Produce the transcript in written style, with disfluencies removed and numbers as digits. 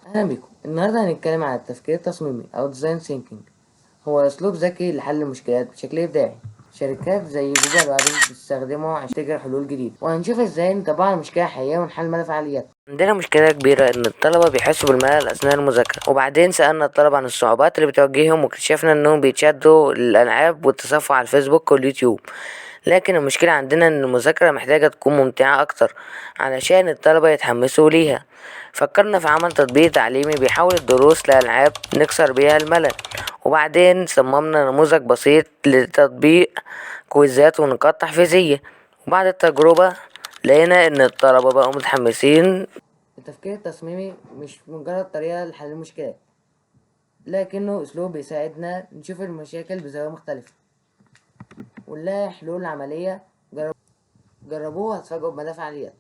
أهلا بيكم. النهاردة هنتكلم عن التفكير التصميمي أو Design Thinking. هو أسلوب ذكي لحل المشكلات بشكل إبداعي. شركات زي جوجل وأبل بتستخدمه عشان تجري حلول جديدة، وهنشوف ازاي نطبقها على مشكلة حقيقية ونحل مدى فعاليات. عندنا مشكلة كبيرة إن الطلبة بيحسوا بالملل أثناء المذاكرة، وبعدين سألنا الطلبة عن الصعوبات اللي بتواجههم واكتشفنا إنهم بيتشدوا للألعاب والتصفح على الفيسبوك واليوتيوب. لكن المشكلة عندنا إن المذاكرة محتاجة تكون ممتعة أكتر علشان الطلبة يتحمسوا ليها. فكرنا في عمل تطبيق تعليمي بيحول الدروس لألعاب نكسر بيها الملل، وبعدين صممنا نموذج بسيط لتطبيق كويزات ونقاط تحفيزية. وبعد التجربة لقينا إن الطلبة بقوا متحمسين. التفكير التصميمي مش مجرد طريقة لحل المشكلات، لكنه أسلوب بيساعدنا نشوف المشاكل بزاوية مختلفة ونلاقي حلول عملية. جربوها هتفاجئوا بمدى فعاليتها.